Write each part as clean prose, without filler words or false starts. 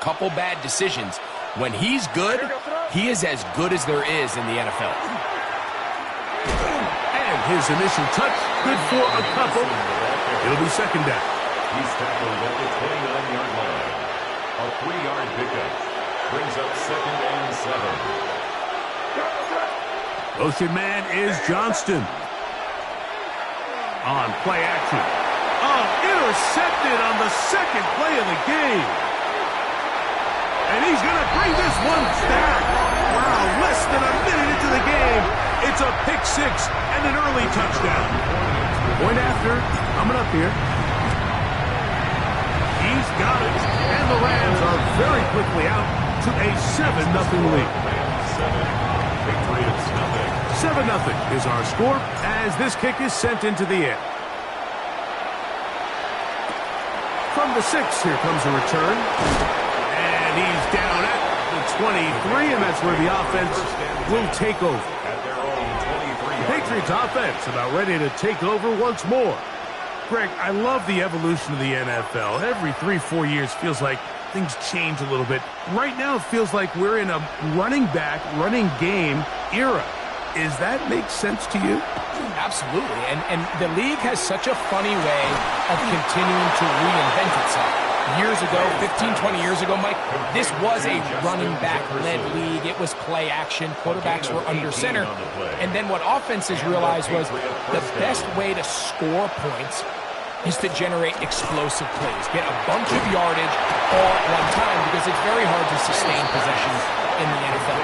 couple bad decisions. When he's good, he is as good as there is in the NFL. And his initial touch, good for a couple. It'll be second down. He's tackled at the 29-yard line. A 3-yard pickup brings up 2nd and 7. Motion man is Johnston. On play action. Oh, intercepted on the second play of the game. And he's going to bring this one back. Wow, less than a minute into the game. It's a pick six and an early touchdown. Point after, coming up here. He's got it. And the Rams are very quickly out to a 7-0 lead. 7-0 is our score as this kick is sent into the air. From the 6, here comes a return. And he's down at the 23, and that's where the offense will take over. The Patriots offense about ready to take over once more. Greg, I love the evolution of the NFL. Every 3-4 years feels like things change a little bit. Right now it feels like we're in a running back, running game era. Does that make sense to you? Absolutely. And the league has such a funny way of continuing to reinvent itself. Years ago, 15, 20 years ago, Mike, this was a running back-led league. It was play action. Quarterbacks were under center. And then what offenses realized was the best way to score points is to generate explosive plays. Get a bunch of yardage all at one time because it's very hard to sustain possessions in the NFL.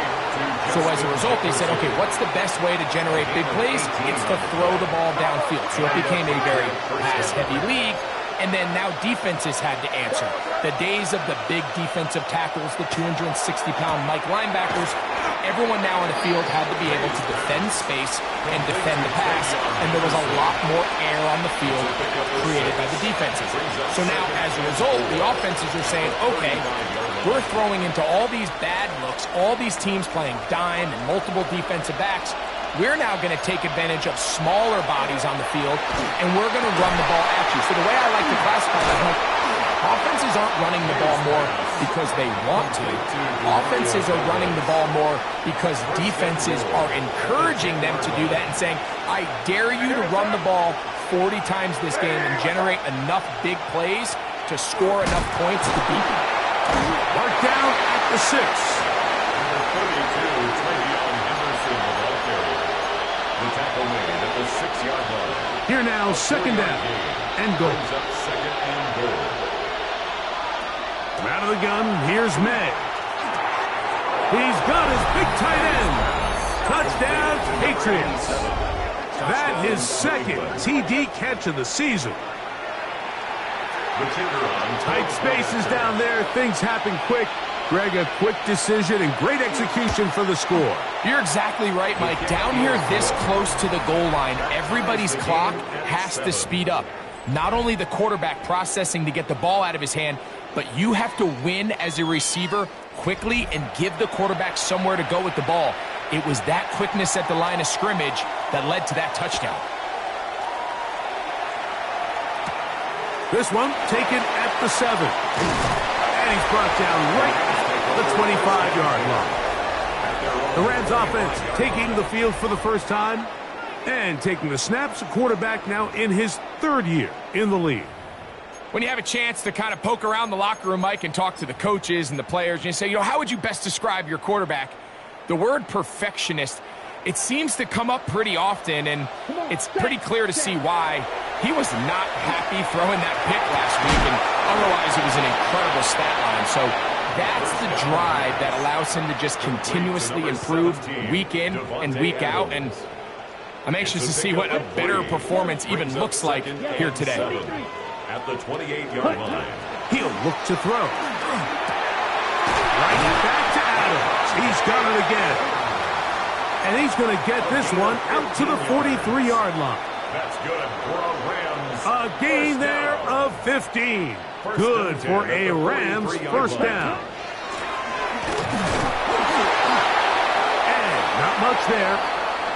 So as a result, they said, okay, what's the best way to generate big plays? It's to throw the ball downfield. So it became a very pass-heavy league. And then now defenses had to answer. The days of the big defensive tackles, the 260-pound Mike linebackers, everyone now on the field had to be able to defend space and defend the pass, and there was a lot more air on the field created by the defenses. So now, as a result, the offenses are saying, okay, we're throwing into all these bad looks, all these teams playing dime and multiple defensive backs. We're now going to take advantage of smaller bodies on the field, and we're going to run the ball at you. So the way I like to classify it, like, offenses aren't running the ball more because they want to. Offenses are running the ball more because defenses are encouraging them to do that and saying, I dare you to run the ball 40 times this game and generate enough big plays to score enough points to beat them. Mark down at the 6. The tackle made at the 6-yard line. Here now, second down and goal. Second and goal. Out of the gun, here's May. He's got his big tight end. Touchdown, Patriots. That his second TD catch of the season. Tight spaces down there. Things happen quick. Greg, a quick decision and great execution for the score. You're exactly right, Mike. Down here this close to the goal line, everybody's clock has to speed up. Not only the quarterback processing to get the ball out of his hand, but you have to win as a receiver quickly and give the quarterback somewhere to go with the ball. It was that quickness at the line of scrimmage that led to that touchdown. This one taken at the 7. And he's brought down right at the 25-yard line. The Rams offense taking the field for the first time and taking the snaps. A quarterback now in his 3rd year in the league. When you have a chance to kind of poke around the locker room, Mike, and talk to the coaches and the players, and you say, how would you best describe your quarterback? The word perfectionist, it seems to come up pretty often, and it's pretty clear to see why. He was not happy throwing that pick last week, and otherwise it was an incredible stat line. So that's the drive that allows him to just continuously improve week in and week out, and I'm anxious to see what a better performance even looks like here today. At the 28-yard line. He'll look to throw. Right back to Adams. He's got it again. And he's going to get this one out to the 43-yard line. That's good for a Rams. A gain there of 15. Good for a Rams first down. And not much there.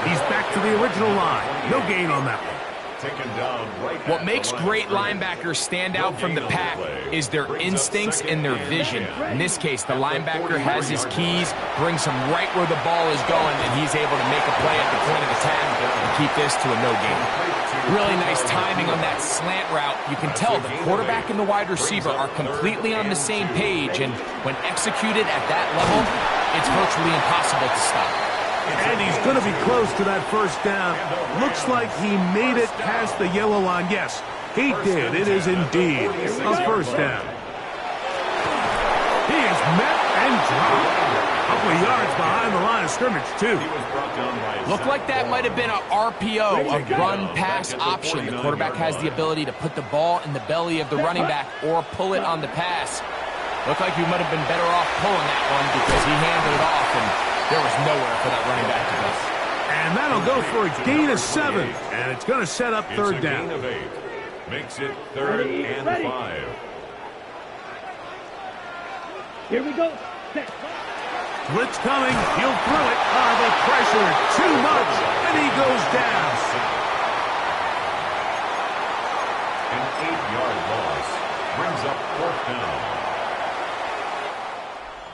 He's back to the original line. No gain on that one. taken down right What at makes the line great of scrimmage. linebackers stand out from the pack is their instincts and their vision. In this case, the linebacker has his keys, brings him right where the ball is going, and he's able to make a play at the point of attack and keep this to a no gain. Really nice timing on that slant route. You can tell the quarterback and the wide receiver are completely on the same page, and when executed at that level, it's virtually impossible to stop. And he's going to be close to that first down. Looks like he made it past the yellow line. Yes, he did. It is indeed a first down. He is met and dropped. A couple of yards behind the line of scrimmage, too. Looked like that might have been a RPO, a run-pass option. The quarterback has the ability to put the ball in the belly of the running back or pull it on the pass. Looked like he might have been better off pulling that one because he handed it off, and there was nowhere for that running back to go. And that'll go for a gain of 7, and it's going to set up third down. Gain of 8. Makes it 3rd and 5. Here we go. Blitz coming. He'll throw it. The pressure too much, and he goes down. An 8-yard loss brings up 4th down.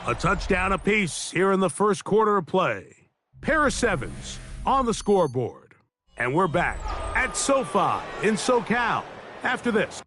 A touchdown apiece here in the first quarter of play. Pair of 7s on the scoreboard. And we're back at SoFi in SoCal after this.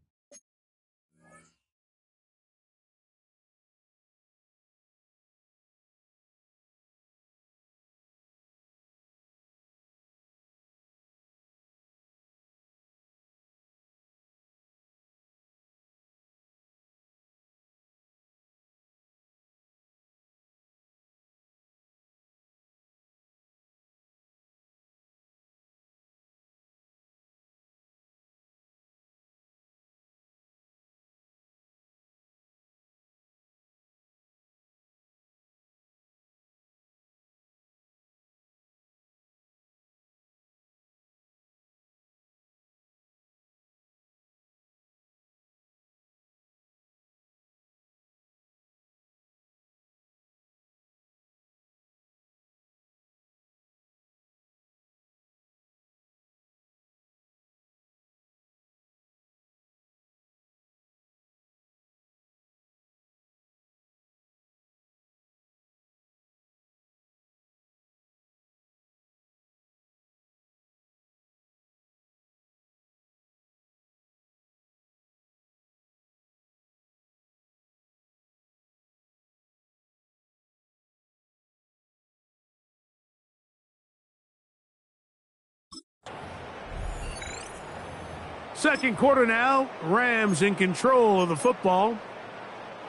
Second quarter now, Rams in control of the football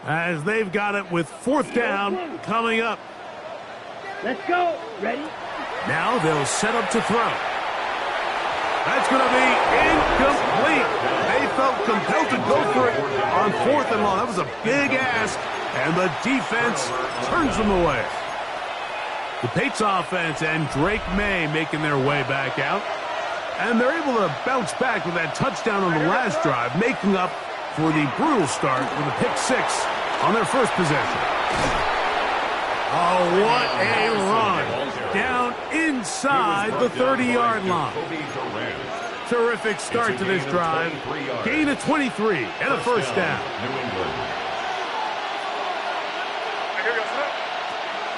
as they've got it with 4th down coming up. Let's go. Ready? Now they'll set up to throw. That's going to be incomplete. They felt compelled to go for it on 4th and long. That was a big ask, and the defense turns them away. The Pates offense and Drake May making their way back out. And they're able to bounce back with that touchdown on the last drive, making up for the brutal start with a pick 6 on their first possession. Oh, what a run. Down inside the 30-yard line. Terrific start to this drive. Gain of 23 and a first down.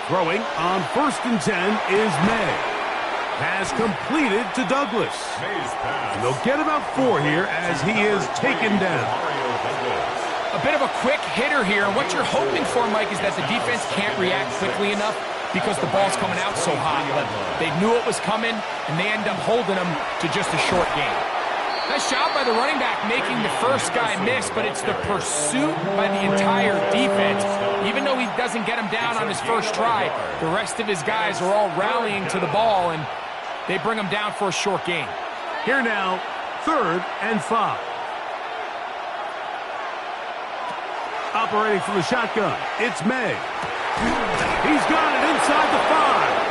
Throwing on 1st and 10 is May. Pass completed to Douglas. And they'll get about 4 here as he is taken down. A bit of a quick hitter here, and what you're hoping for, Mike, is that the defense can't react quickly enough because the ball's coming out so hot. But they knew it was coming, and they end up holding them to just a short gain. Nice job by the running back making the first guy miss, but it's the pursuit by the entire defense. Even though he doesn't get him down on his first try, the rest of his guys are all rallying to the ball, and they bring him down for a short gain. Here now, 3rd and 5. Operating from the shotgun, it's May. He's got it inside the 5.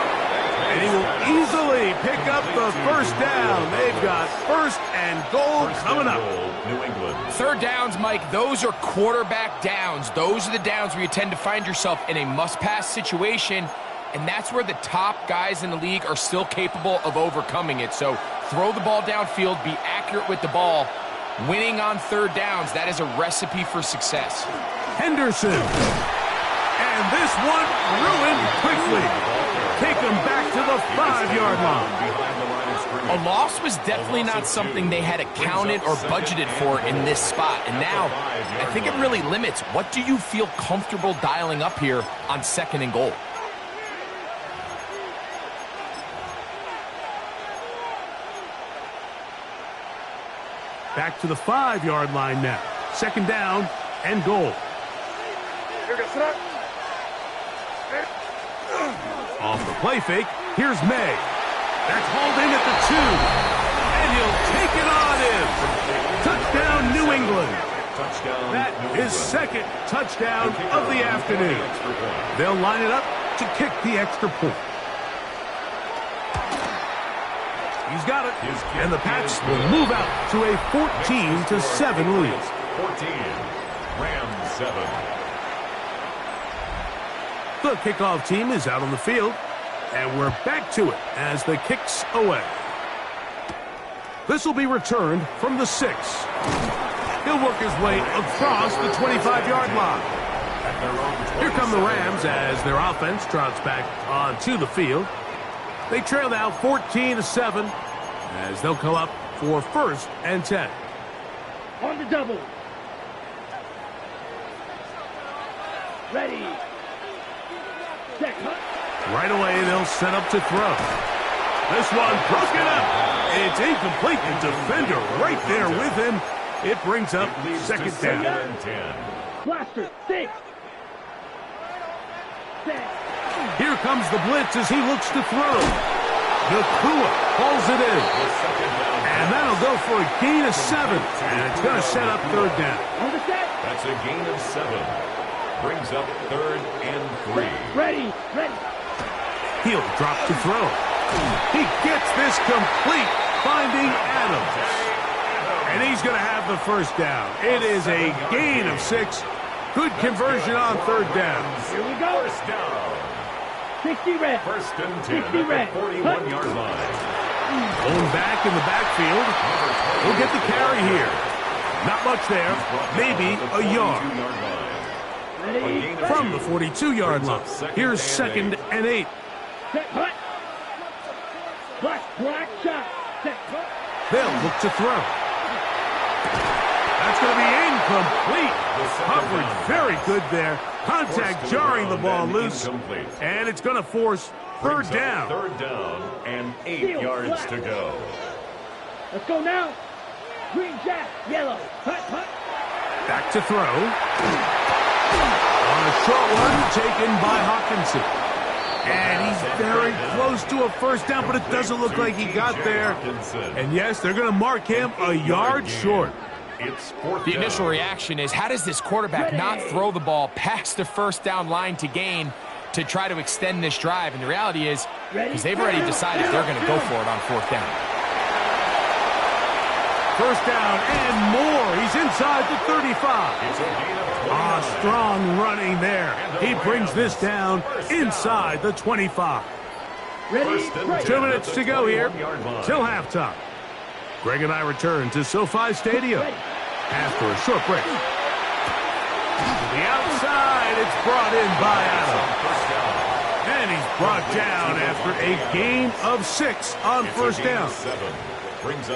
And he will easily pick up the first down. They've got 1st and goal coming up. New England. 3rd downs, Mike, those are quarterback downs. Those are the downs where you tend to find yourself in a must-pass situation, and that's where the top guys in the league are still capable of overcoming it. So throw the ball downfield, be accurate with the ball. Winning on third downs, that is a recipe for success. Henderson. And this one ruined quickly. Take him back to the 5-yard line. A loss was definitely not something they had accounted or budgeted for in this spot. And now, I think it really limits. What do you feel comfortable dialing up here on 2nd and goal? Back to the 5-yard line now. 2nd down and goal. Off the play fake, here's May. That's hauled in at the 2. And he'll take it on in. Touchdown, New England. That is 2nd touchdown of the afternoon. They'll line it up to kick the extra point. He's got it. And the Pats will move out to a 14-7 lead. 14, Rams 7. The kickoff team is out on the field, and we're back to it as the kick's away. This will be returned from the 6. He'll work his way across the 25-yard line. Here come the Rams as their offense trots back onto the field. They trail now 14-7 as they'll come up for 1st and 10. On the double. Ready. Set, cut. Right away, they'll set up to throw. This one broken up. It's incomplete. The defender right there with him. It brings up 2nd down. Blaster, 6. Set. Here comes the blitz as he looks to throw. Nakua pulls it in. And that'll go for a gain of 7. And it's going to set up 3rd down. On the set. That's a gain of 7. Brings up 3rd and 3. Ready, ready. He'll drop to throw. He gets this complete, finding Adams. And he's going to have the 1st down. It is a gain of 6. Good conversion on 3rd down. Here we go. 1st down. 60 red. 1st and 10 60 red. at the 41-yard line. Going back in the backfield. He'll get the carry here. Not much there. Maybe a yard. Ready. From the 42-yard line. Here's 2nd and 8. Set, cut. Black shot. Set, cut. They'll look to throw. That's going to be incomplete. Coverage very good there. Contact jarring the ball loose. And it's going to force 3rd down. 3rd down and 8 yards to go. Let's go now. Green jack, yellow. Cut. Back to throw. On a short one taken by Hawkinson. And he's very close to a 1st down, but it doesn't look like he got there. And yes, they're going to mark him a yard short. The initial reaction is, how does this quarterback not throw the ball past the 1st down line to gain to try to extend this drive? And the reality is, because they've already decided they're going to go for it on 4th down. 1st down and more. He's inside the 35. Strong running there. He brings this down inside the 25. Ready. 2 minutes to go here till halftime. Greg and I return to SoFi Stadium after a short break. To the outside, it's brought in by Adams. And he's brought down after a gain of 6 on 1st down.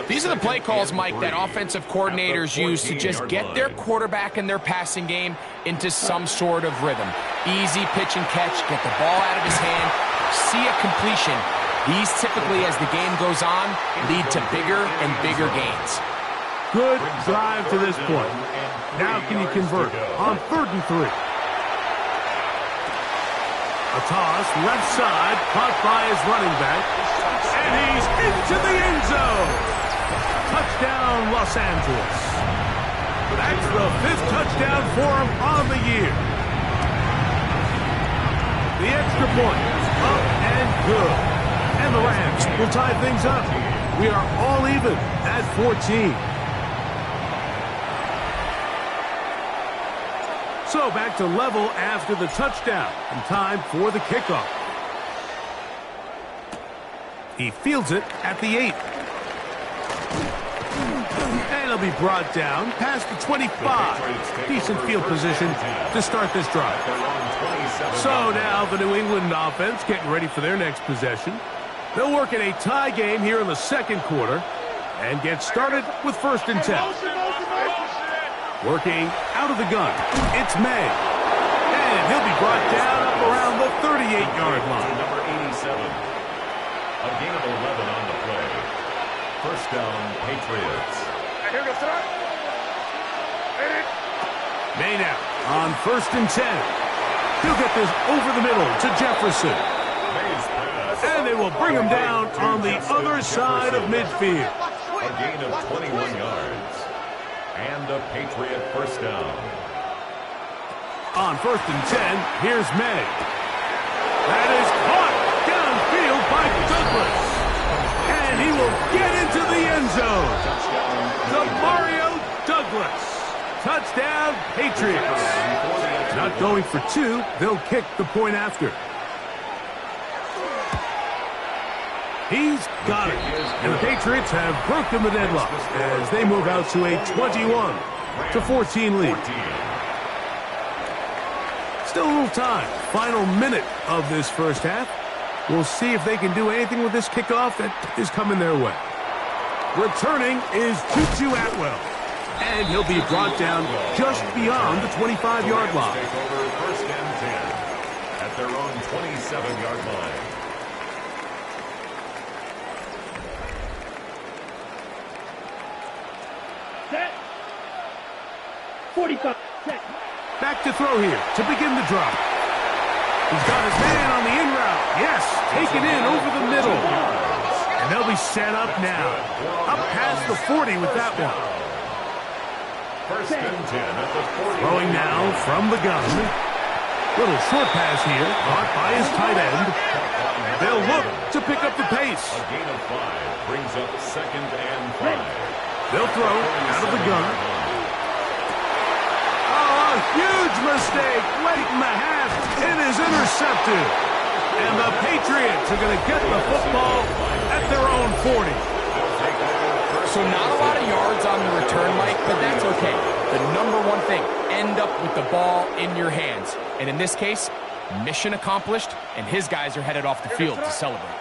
These are the play calls, Mike, that offensive coordinators use to just get their quarterback and their passing game into some sort of rhythm. Easy pitch and catch, get the ball out of his hand, see a completion. These typically, as the game goes on, lead to bigger and bigger gains. Good drive to this point. Now can you convert on 3rd and 3? A toss, left side, caught by his running back. And he's into the end zone. Touchdown, Los Angeles. That's the 5th touchdown for him on the year. The extra point, up and good. And the Rams will tie things up. We are all even at 14. So back to level after the touchdown. And time for the kickoff. He fields it at the 8. And he'll be brought down past the 25. Decent field position to start this drive. So now the New England offense getting ready for their next possession. They'll work in a tie game here in the second quarter and get started with 1st and 10. Working out of the gun, it's May. And he'll be brought down up around the 38-yard line. Number 87. A gain of 11 on the play. 1st down, Patriots. May now on 1st and 10. He'll get this over the middle to Jefferson. And they will bring him down on the other side of midfield. A gain of 21 yards. And a Patriot 1st down. On 1st and 10, here's May. That is caught downfield by Douglas. And he will get into the end zone. Mario Douglas. Touchdown, Patriots. Not going for 2. They'll kick the point after. He's got it. And the Patriots have broken the deadlock as they move out to a 21-14 lead. Still a little time. Final minute of this first half. We'll see if they can do anything with this kickoff that is coming their way. Returning is Tutu Atwell. And he'll be brought down just beyond the 25-yard line. Take over 1st and 10 at their own 27-yard line. Set. 45 seconds. Back to throw here to begin the drop. He's got his man on the in route. Yes, taken in over the middle. And they'll be set up now. Up past the 40 with that one. 1st and 10 at the 40. Throwing now from the gun. Little short pass here, caught by his tight end. They'll look to pick up the pace. A gain of 5 brings up 2nd and 5. They'll throw out of the gun. Oh, a huge mistake late in the half. It is intercepted. And the Patriots are going to get the football at their own 40. So not a lot of yards on the return, Mike, but that's okay. The number one thing, end up with the ball in your hands. And in this case, mission accomplished, and his guys are headed off the field to celebrate.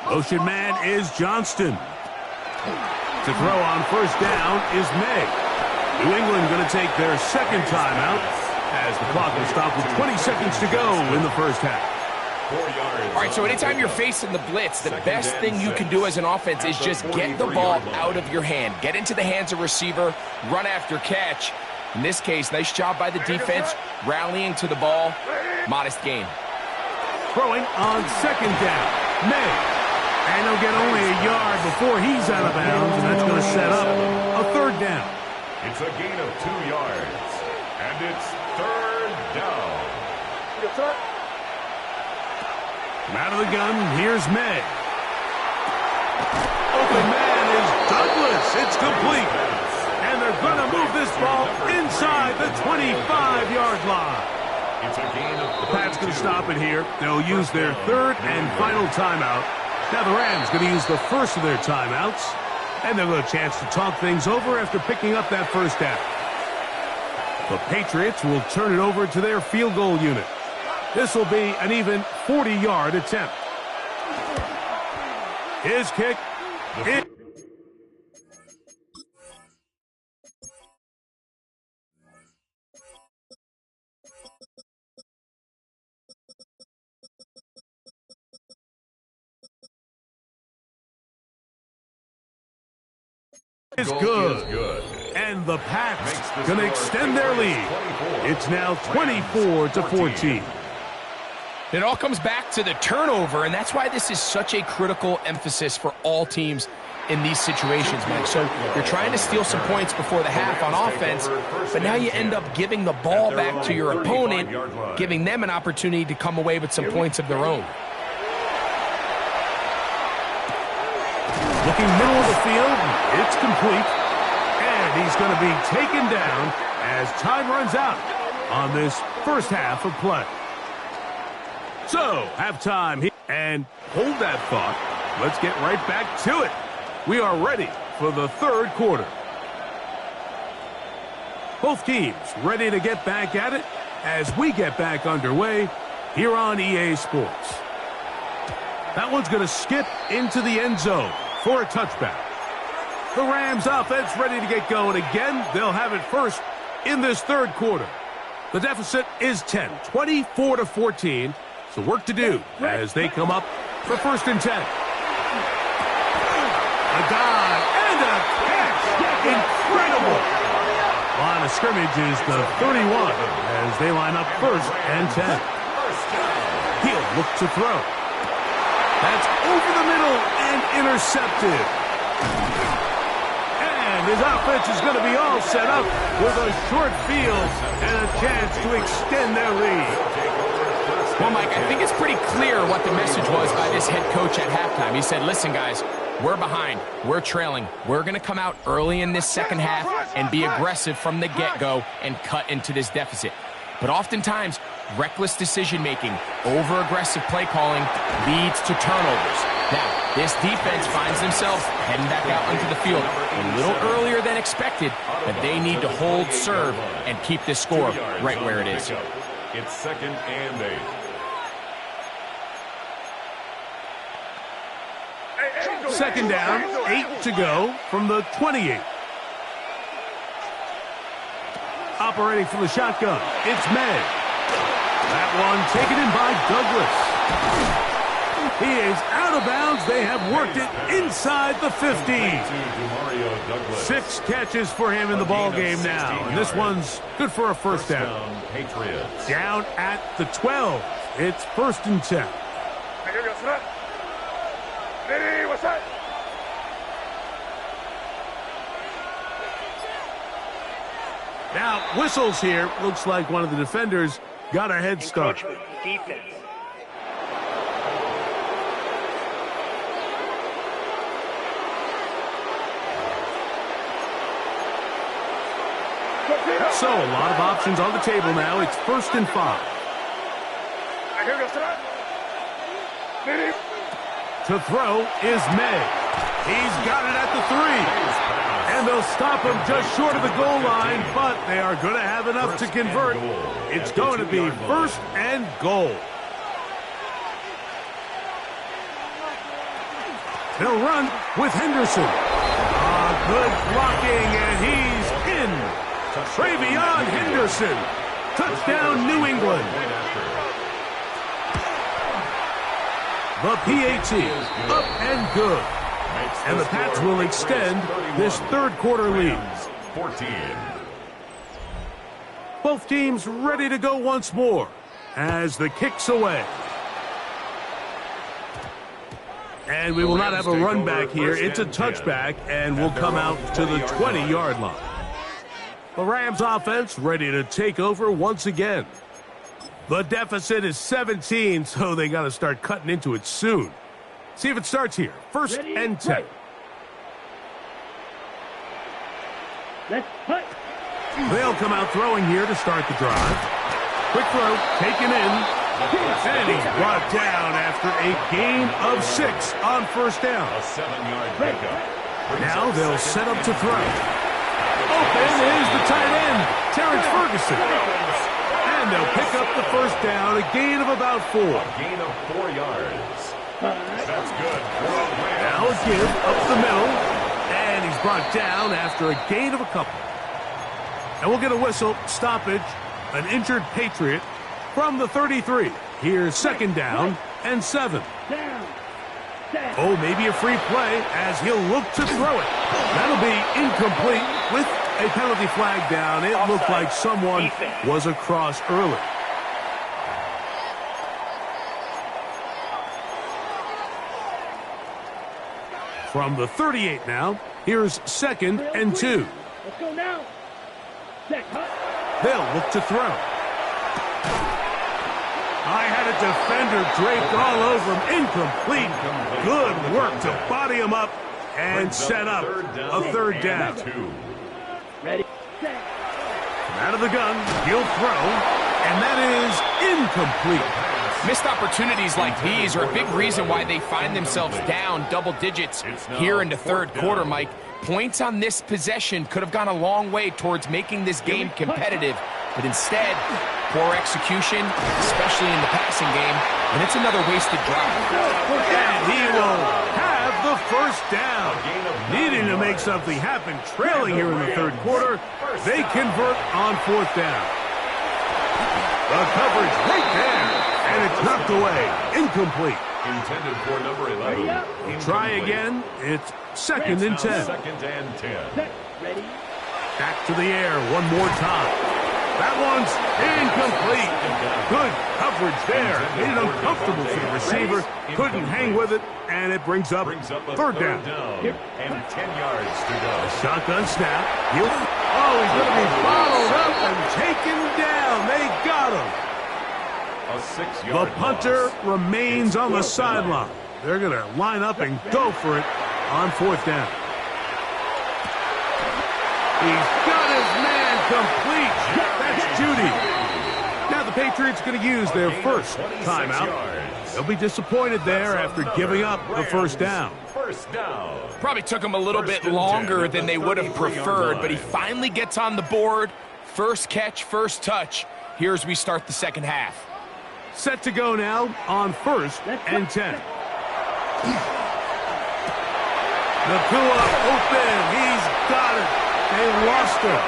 Motion man is Johnston. To throw on 1st down is May. New England going to take their 2nd timeout as the clock will stop with 20 seconds to go in the first half. 4 yards. All right, so anytime you're facing the blitz, the best thing you can do as an offense is just get the ball out of your hand. Get into the hands of receiver, run after catch. In this case, nice job by the defense, rallying to the ball. Modest gain. Throwing on 2nd down, May. And he'll get only a yard before he's out of bounds, and that's going to set up a 3rd down. It's a gain of 2 yards. And it's 3rd down. From out of the gun, here's May. Open man is Douglas. It's complete. And they're going to move this ball inside the 25-yard line. It's a gain of 32. The Pats going to stop it here. They'll use their 3rd and final timeout. Now the Rams going to use the first of their timeouts. And they'll get a chance to talk things over after picking up that first down. The Patriots will turn it over to their field goal unit. This will be an even 40-yard attempt. His kick. Is good. And the Pats going to extend their lead. It's now 24-14. It all comes back to the turnover, and that's why this is such a critical emphasis for all teams in these situations, Mike. So you're trying to steal some points before the half on offense, but now you end up giving the ball back to your opponent, giving them an opportunity to come away with some points of their own. Looking middle of the field, it's complete. And he's going to be taken down as time runs out on this first half of play. So, halftime here. And hold that thought. Let's get right back to it. We are ready for the third quarter. Both teams ready to get back at it as we get back underway here on EA Sports. That one's going to skip into the end zone for a touchback. The Rams offense ready to get going again. They'll have it first in this third quarter. The deficit is 10, 24-14. So work to do as they come up for 1st and 10. A dive and a catch. Incredible. Line of scrimmage is the 31 as they line up 1st and 10. He'll look to throw. That's over the middle and intercepted. And his offense is going to be all set up with a short field and a chance to extend their lead. Well, Mike, I think it's pretty clear what the message was by this head coach at halftime. He said, listen, guys, we're behind. We're trailing. We're going to come out early in this second half and be aggressive from the get-go and cut into this deficit. But oftentimes, reckless decision-making, over-aggressive play calling leads to turnovers. Now, this defense finds themselves heading back out onto the field a little earlier than expected, but they need to hold serve and keep this score right where it is. It's 2nd and 8. Second down, 8 to go from the 28. Operating from the shotgun, it's May. That one taken in by Douglas. He is out of bounds. They have worked it inside the 15. 6 catches for him in the ball game now. And this one's good for a 1st down. Down at the 12. It's 1st and 10. Now, whistles here. Looks like one of the defenders got a head start. Defense. So, a lot of options on the table now. It's 1st and 5. To throw is May. He's got it at the 3. And they'll stop him just short of the goal line, but they are going to have enough to convert. It's going to be 1st and goal. They'll run with Henderson. Good blocking, and he's in. Travion Henderson. Touchdown, New England. The PAT up and good. And the Pats will extend this third quarter lead. 14. Both teams ready to go once more as the kick's away. And we will not have a run back here. It's a touchback, and we'll come out to the 20-yard line. The Rams offense ready to take over once again. The deficit is 17, so they got to start cutting into it soon. See if it starts here. 1st and 10. Let's put. They'll come out throwing here to start the drive. Quick throw, taken in. And he's brought down after a gain of 6 on 1st down. A 7-yard pickup. Now they'll set up to throw. Open is the tight end, Terrence Ferguson. And they'll pick up the 1st down, a gain of about 4. A gain of 4 yards. That's good. Now a give up the middle. And he's brought down after a gain of a couple. And we'll get a whistle, stoppage, an injured Patriot from the 33. Here's 2nd down and 7. Oh, maybe a free play as he'll look to throw it. That'll be incomplete with a penalty flag down. It looked like someone was across early. From the 38 now, here's 2nd and 2. Let's go now. Set, cut. They'll look to throw. I had a defender draped all over him. Incomplete. Good work to body him up and set up a 3rd down. Ready, set. Out of the gun, he'll throw, and that is incomplete. Missed opportunities like these are a big reason why they find themselves down double digits here in the third quarter, Mike. Points on this possession could have gone a long way towards making this game competitive, but instead, poor execution, especially in the passing game, and it's another wasted drive. And he will have the first down. Needing to make something happen, trailing here in the third quarter, they convert on fourth down. The coverage right there, and it's knocked away, incomplete. Intended for number 11. Try again. It's second and 10. Second and 10. Ready? Back to the air one more time. That one's incomplete. Good coverage there. Made it uncomfortable for the receiver. Couldn't hang with it, and it brings up third down. And 10 yards to go. Shotgun snap. He's going to be followed up and taken down. They got him. A 6-yard The punter remains on the sideline. They're going to line up and go for it on fourth down. He's got his man complete. That's Judy. Now the Patriots going to use their first timeout. They'll be disappointed there after giving up the first down. First down. Probably took him a little bit longer than they would have preferred, but he finally gets on the board. First catch, first touch. Here's we start the second half. Set to go now on first and 10. Nakua open. He's got it. They lost him.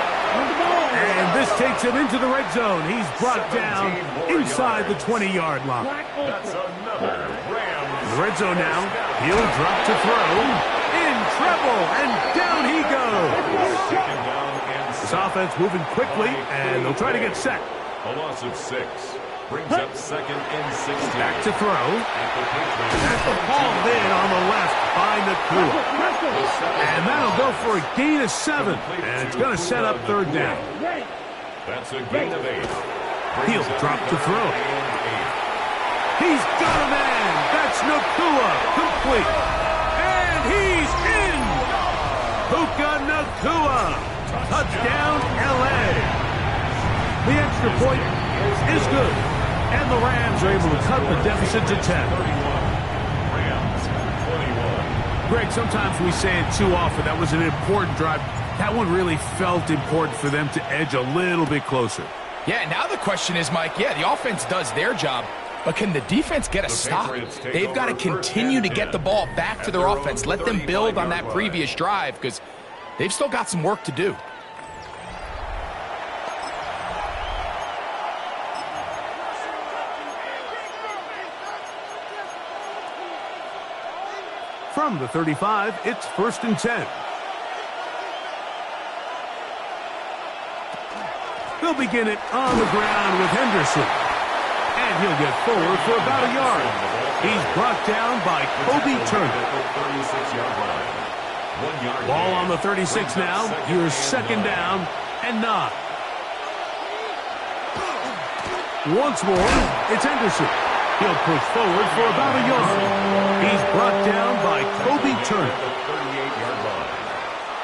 And this takes him into the red zone. He's brought down inside the 20-yard line. That's another Rams. The red zone now. He'll drop to throw. In trouble, and down he goes. Second down and This offense moving quickly, and they'll try to get set. a loss of 6. Brings up second and 16. Back to throw. At the Patriots. That's the ball in on the left by Nakua. And that'll go for a gain of 7. And it's going to set up third down. That's a gain of 8. He'll drop to throw. He's got a man. That's Nakua. Complete. And he's in. Puka Nakua. Touchdown, L.A. The extra point is good. And the Rams are able to cut the deficit to 10. Rams 21. Greg, sometimes we say it too often. That was an important drive. That one really felt important for them to edge a little bit closer. Yeah, now the question is, Mike, yeah, the offense does their job, but can the defense get a stop? They've got to continue to get the ball back to their offense. Let them build on that previous drive because they've still got some work to do. From the 35, it's first and 10. They'll begin it on the ground with Henderson. And he'll get forward for about a yard. He's brought down by Kobe Turner. Ball on the 36 now. Here's second down and 9. Once more, it's Henderson. He'll push forward for about a yard. He's brought down by Kobe Turner.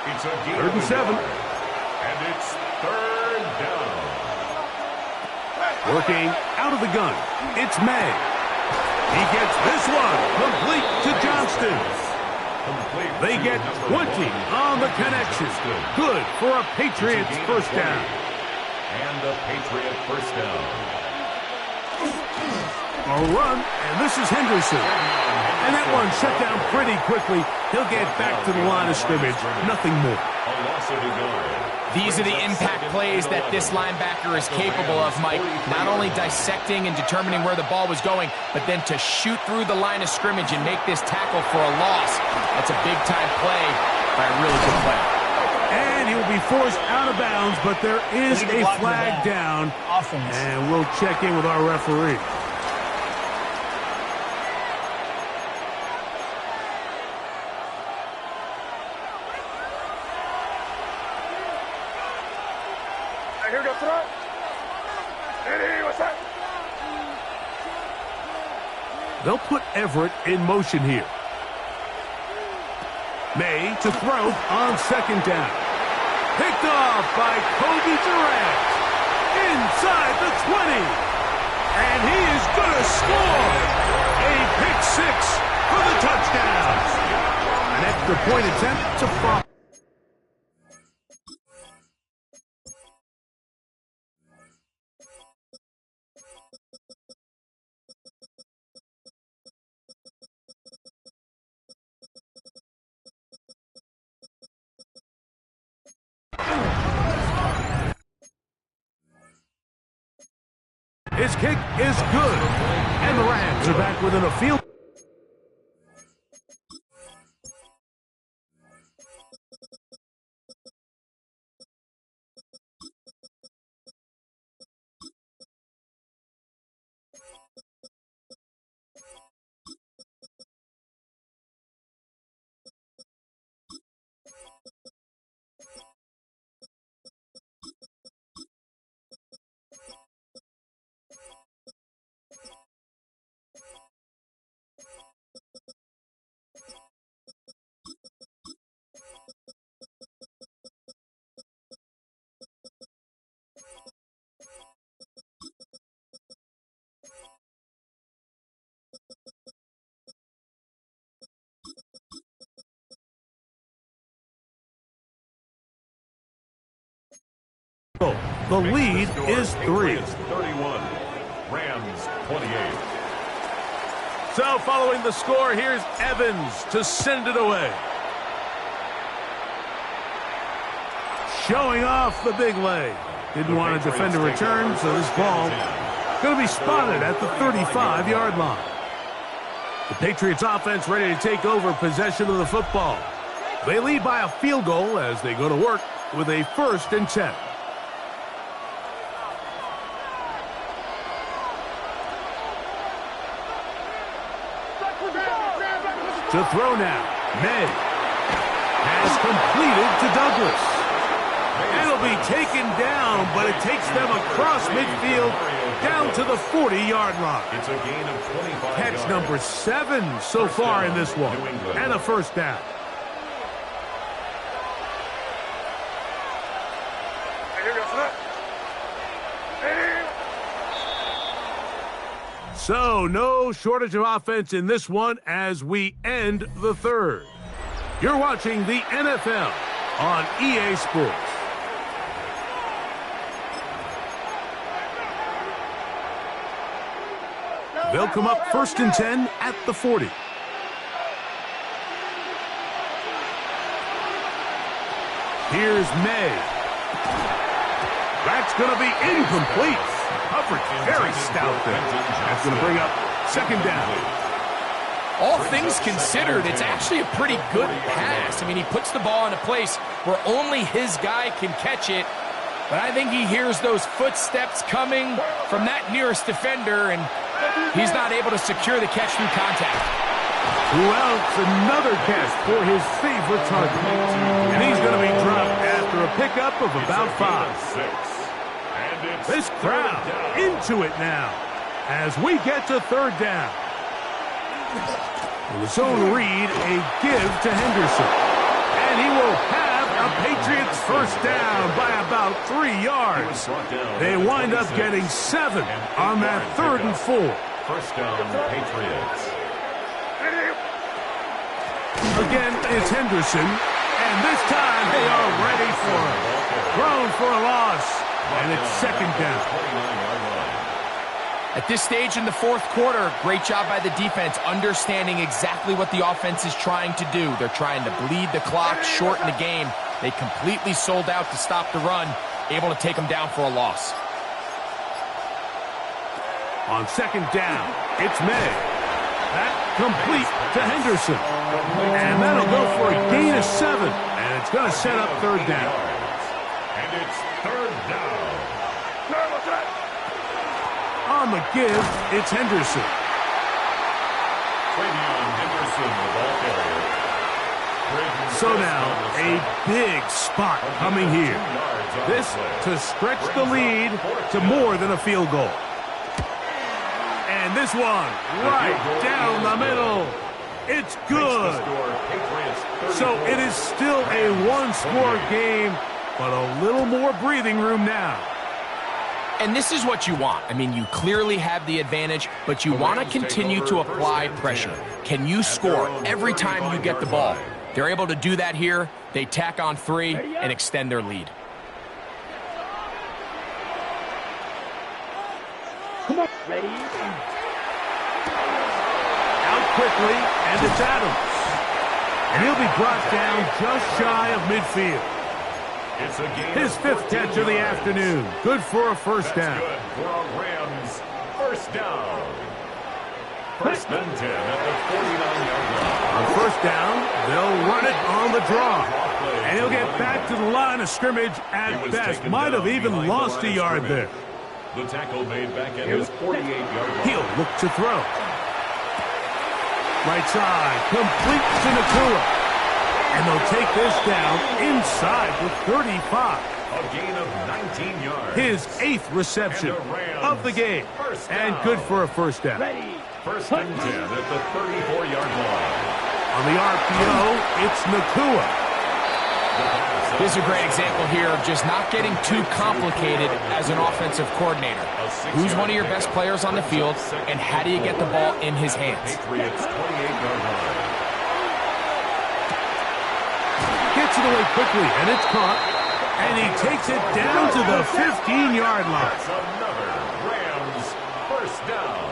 It's a gain 3rd and 7. And it's third down. Working out of the gun. It's May. He gets this one complete to Johnston. They get 20 on the connection. Good for a Patriots first down. And the Patriot first down. A run, and this is Henderson. And that one shut down pretty quickly. He'll get back to the line of scrimmage. Nothing more. A loss of a yard. These are the impact plays that this linebacker is capable of, Mike. Not only dissecting and determining where the ball was going, but then to shoot through the line of scrimmage and make this tackle for a loss. That's a big-time play by a really good player. And he will be forced out of bounds, but there is a flag down. And we'll check in with our referee. They'll put Everett in motion here. May to throw on second down. Picked off by Kobe Durant. Inside the 20. And he is going to score. extra point attempt to follow. His kick is good, and the Rams are back within a field. The lead is 3. 31. Rams 28. So following the score, here's Evans to send it away. Showing off the big leg. Didn't want to defend a return, so this ball going to be spotted at the 35-yard line. The Patriots offense ready to take over possession of the football. They lead by a field goal as they go to work with a 1st and 10. To throw now, May has completed to Douglas. It'll be taken down, but it takes them across midfield down to the 40-yard line. It's a gain of 25 Catch yards. number 7 so far in this one, and a 1st down. So, no shortage of offense in this one as we end the 3rd. You're watching the NFL on EA Sports. They'll come up 1st and 10 at the 40. Here's May. That's going to be incomplete. Coverage very stout there. That's going to bring up 2nd down. All things considered, it's actually a pretty good pass. I mean, he puts the ball in a place where only his guy can catch it. But I think he hears those footsteps coming from that nearest defender, and he's not able to secure the catch through contact. Who else? Another catch for his favorite target. And he's going to be dropped after a pickup of about 5. This crowd into it now as we get to 3rd down. And the zone read, a give to Henderson. And he will have a Patriots 1st down by about 3 yards. They wind up getting 7 on that 3rd and 4. 1st down, Patriots. Again, it's Henderson. And this time they are ready for it. Thrown for a loss. And it's 2nd down. At this stage in the 4th quarter, great job by the defense, understanding exactly what the offense is trying to do. They're trying to bleed the clock, shorten the game. They completely sold out to stop the run, able to take them down for a loss. On 2nd down, it's May. That complete to Henderson. And that'll go for a gain of 7. And it's going to set up 3rd down. And it's 3rd down. On the give, it's Henderson. Henderson, the ball carrier. So now, a big spot coming here. This to stretch the lead to more than a field goal. And this one, right down the middle. It's good. So it is still a 1-score game, but a little more breathing room now. And this is what you want. I mean, you clearly have the advantage, but you want to continue to apply pressure. Can you score every time you get the ball? They're able to do that here. They tack on 3 and extend their lead. Come on. Ready? Out quickly, and it's Adams. And he'll be brought down just shy of midfield. It's a gain His of 5th catch of the afternoon. Good for a first down. Good for a Rams first down. First and 10 at the 49-yard line. On first down, they'll run it on the draw. And he'll get back to the line of scrimmage at best. Might have even lost a yard there. The tackle made back at his 48-yard line. He'll look to throw. Right side, complete to Nfgl. And they'll take this down inside the 35. A gain of 19 yards. His 8th reception of the game. And good for a first down. Ready? First and 10 at the 34-yard line. On the RPO, it's Nfgl. This is a great example here of just not getting too complicated as an offensive coordinator. Who's one of your best players on the field, and how do you get the ball in his hands? Patriots 28-yard line. Gets it away quickly, and it's caught. And he takes it down to the 15-yard line. That's another Rams first down.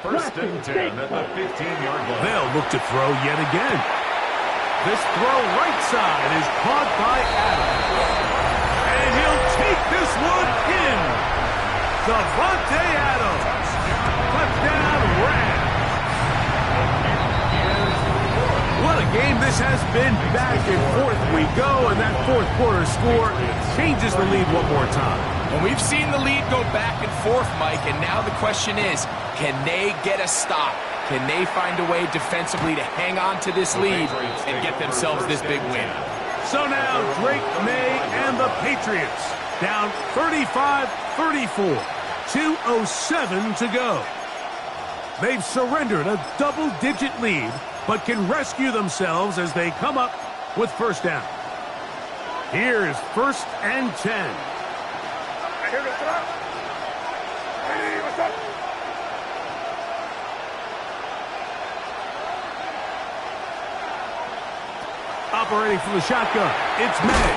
First and 10 at the 15-yard line. They'll look to throw yet again. This throw right side is caught by Adams. And he'll take this one in. Davante Adams. Touchdown Rams. What a game this has been. Back and forth we go, and that fourth quarter score changes the lead one more time. And we've seen the lead go back and forth, Mike, and now the question is, can they get a stop? Can they find a way defensively to hang on to this lead and get themselves this big win? So now Drake May and the Patriots down 35-34. 2:07 to go. They've surrendered a double-digit lead, but can rescue themselves as they come up with first down. Here's first and 10. Operating from the shotgun, it's May.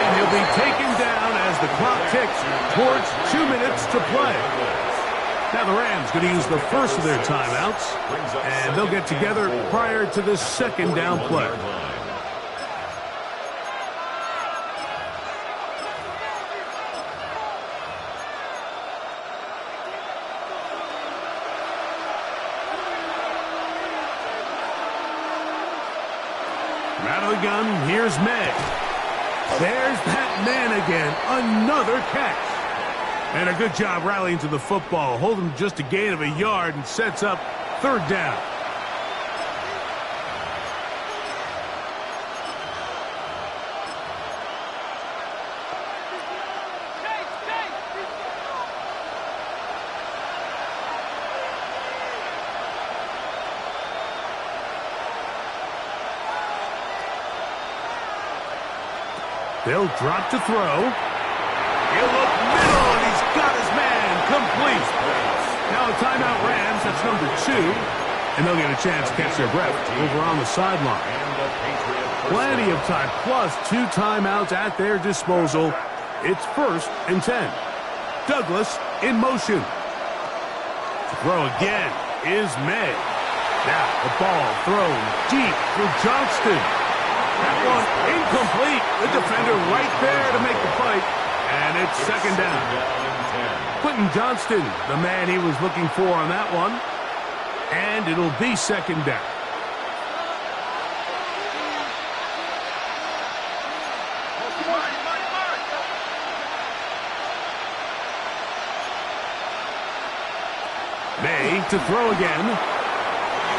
And he'll be taken down as the clock ticks towards 2 minutes to play. Now the Rams going to use the first of their timeouts, and they'll get together prior to the second down play. Out of the gun, here's May. There's that man again, another catch. And a good job rallying to the football, holding just a gain of a yard and sets up third down. They'll drop to throw. He'll look middle, and he's got his man complete. Now a timeout Rams, that's number 2. And they'll get a chance to catch their breath over on the sideline. Plenty of time, plus 2 timeouts at their disposal. It's first and 10. Douglas in motion. To throw again is May. Now the ball thrown deep for Johnston. That one incomplete. The defender right there to make the fight. And it's second down. Quentin Johnston, the man he was looking for on that one. And it'll be second down. May to throw again.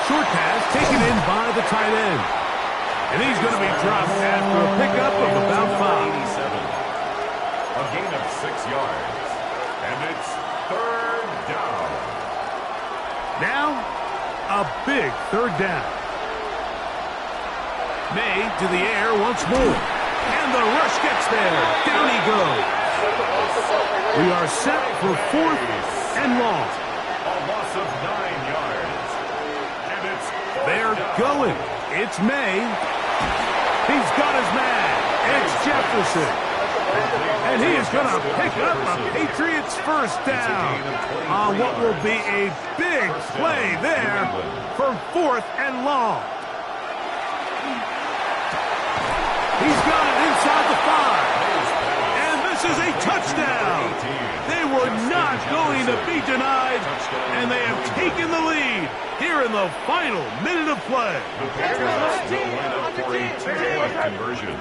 Short pass taken in by the tight end. And he's going to be dropped after a pickup of about 5. A gain of 6 yards. And it's third down. Now, a big third down. May to the air once more. And the rush gets there. Down he goes. We are set for fourth and long. A loss of 9 yards. And it's They're going It's May. He's got his man. It's Jefferson. And he is going to pick up a Patriots first down on what will be a big play there for 4th and long. He's got it inside the 5. And this is a touchdown. They were not going to be denied, and they have taken the lead here in the final minute of play. The Patriots will line up for a two-point conversion.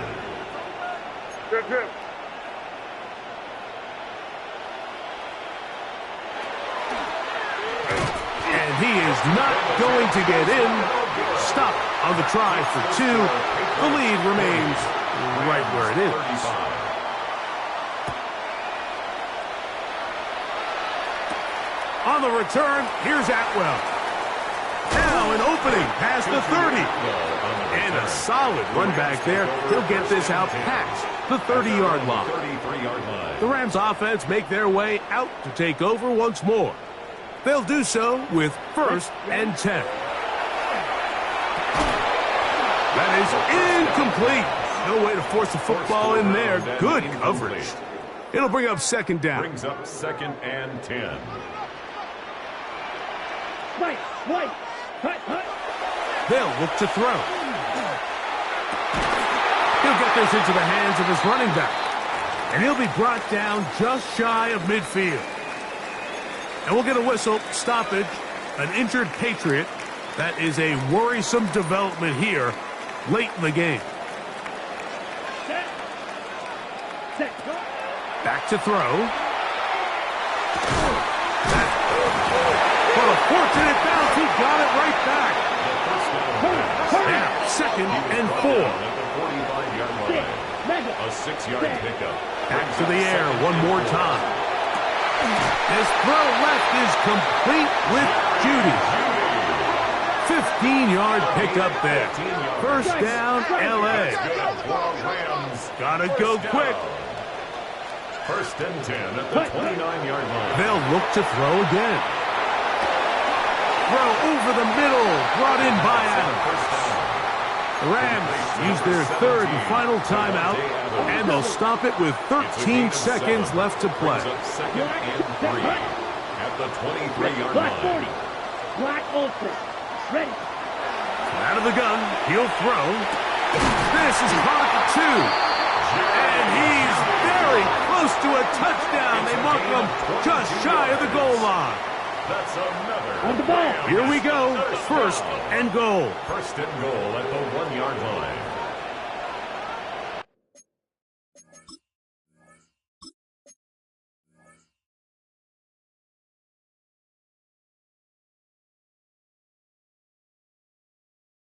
And he is not going to get in. Stop on the try for 2. The lead remains right where it is. On the return, here's Atwell. Now an opening past the 30. And a solid run back there. He'll get this out past the 30-yard line. The Rams offense make their way out to take over once more. They'll do so with 1st and 10. That is incomplete. No way to force the football in there. Good coverage. It'll bring up 2nd down. Brings up 2nd and 10. White. Hut. They'll look to throw. He'll get this into the hands of his running back. And he'll be brought down just shy of midfield. And we'll get a whistle, stoppage, an injured Patriot. That is a worrisome development here late in the game. Set. Go. Back to throw. What a fortunate bounce. He got it right back. Now, 2nd and 4. A 6-yard pickup. Back to the air one more time. His throw left is complete with Judy. 15-yard pickup there. First down, L.A. Gotta go quick. 1st and 10 at the 29-yard line. They'll look to throw again. Throw over the middle, brought in by Adams. The Rams use their 3rd and final timeout, and they'll stop it with 13 seconds left to play. 2nd and 3 at the 23-yard Black 40. line. Black ultra. Ready. Out of the gun, he'll throw. This is caught at 2. And he's very close to a touchdown. They mark him just shy of the goal line. That's another. On the ball. Here we go. 1st and goal. 1st and goal at the 1-yard line.